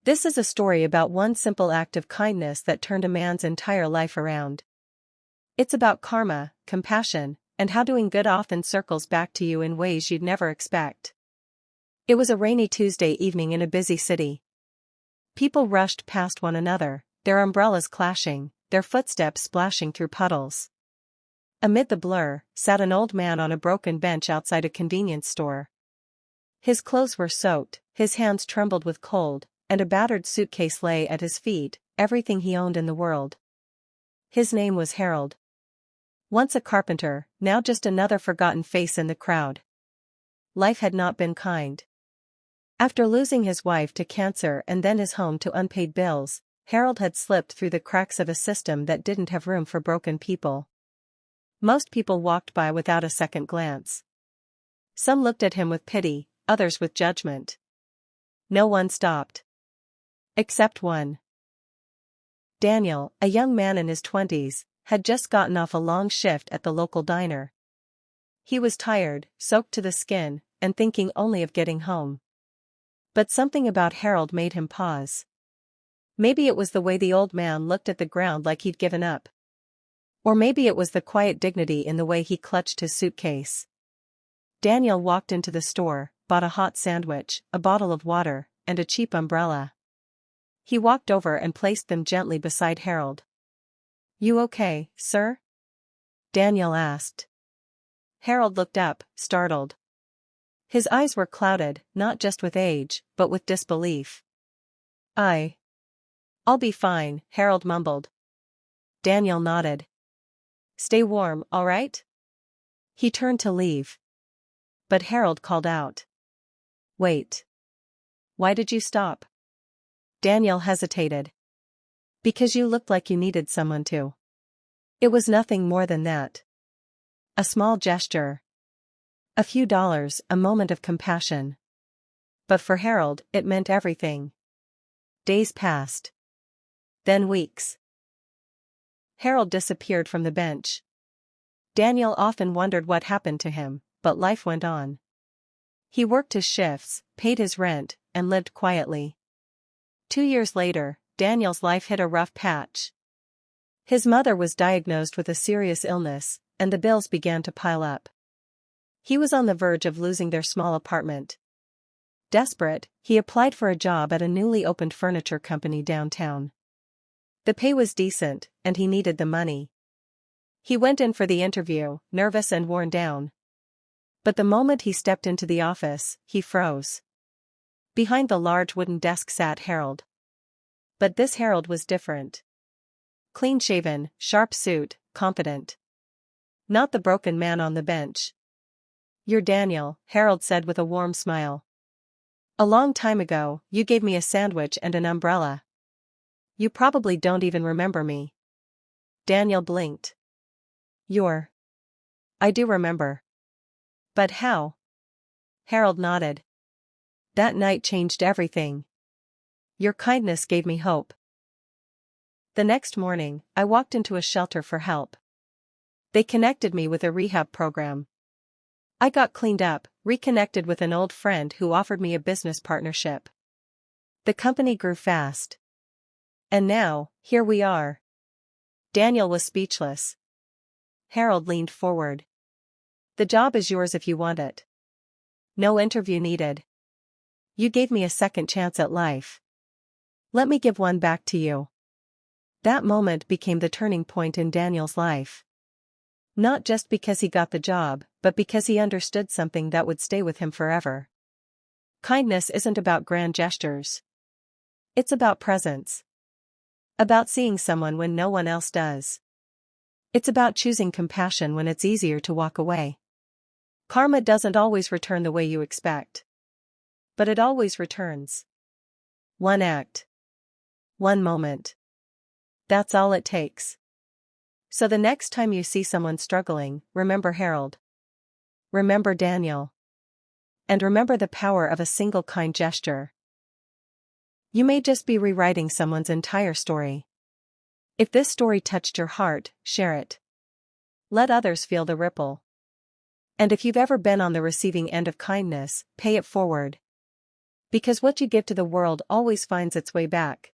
This is a story about one simple act of kindness that turned a man's entire life around. It's about karma, compassion, and how doing good often circles back to you in ways you'd never expect. It was a rainy Tuesday evening in a busy city. People rushed past one another, their umbrellas clashing, their footsteps splashing through puddles. Amid the blur, sat an old man on a broken bench outside a convenience store. His clothes were soaked, his hands trembled with cold, and a battered suitcase lay at his feet, everything he owned in the world. His name was Harold. Once a carpenter, now just another forgotten face in the crowd. Life had not been kind. After losing his wife to cancer and then his home to unpaid bills, Harold had slipped through the cracks of a system that didn't have room for broken people. Most people walked by without a second glance. Some looked at him with pity, others with judgment. No one stopped. Except one. Daniel, a young man in his 20s, had just gotten off a long shift at the local diner. He was tired, soaked to the skin, and thinking only of getting home. But something about Harold made him pause. Maybe it was the way the old man looked at the ground like he'd given up. Or maybe it was the quiet dignity in the way he clutched his suitcase. Daniel walked into the store, bought a hot sandwich, a bottle of water, and a cheap umbrella. He walked over and placed them gently beside Harold. "You okay, sir?" Daniel asked. Harold looked up, startled. His eyes were clouded, not just with age, but with disbelief. I'll be fine," Harold mumbled. Daniel nodded. "Stay warm, all right?" He turned to leave. But Harold called out. "Wait. Why did you stop?" Daniel hesitated. "Because you looked like you needed someone to." It was nothing more than that. A small gesture. A few dollars, a moment of compassion. But for Harold, it meant everything. Days passed. Then weeks. Harold disappeared from the bench. Daniel often wondered what happened to him, but life went on. He worked his shifts, paid his rent, and lived quietly. 2 years later, Daniel's life hit a rough patch. His mother was diagnosed with a serious illness, and the bills began to pile up. He was on the verge of losing their small apartment. Desperate, he applied for a job at a newly opened furniture company downtown. The pay was decent, and he needed the money. He went in for the interview, nervous and worn down. But the moment he stepped into the office, he froze. Behind the large wooden desk sat Harold. But this Harold was different. Clean-shaven, sharp suit, confident. Not the broken man on the bench. "You're Daniel," Harold said with a warm smile. "A long time ago, you gave me a sandwich and an umbrella. You probably don't even remember me." Daniel blinked. I do remember." "But how?" Harold nodded. "That night changed everything. Your kindness gave me hope." The next morning, I walked into a shelter for help. They connected me with a rehab program. I got cleaned up, reconnected with an old friend who offered me a business partnership. The company grew fast. And now, here we are. Daniel was speechless. Harold leaned forward. "The job is yours if you want it. No interview needed. You gave me a second chance at life. Let me give one back to you." That moment became the turning point in Daniel's life. Not just because he got the job, but because he understood something that would stay with him forever. Kindness isn't about grand gestures. It's about presence. About seeing someone when no one else does. It's about choosing compassion when it's easier to walk away. Karma doesn't always return the way you expect. But it always returns. One act. One moment. That's all it takes. So the next time you see someone struggling, remember Harold. Remember Daniel. And remember the power of a single kind gesture. You may just be rewriting someone's entire story. If this story touched your heart, share it. Let others feel the ripple. And if you've ever been on the receiving end of kindness, pay it forward. Because what you give to the world always finds its way back.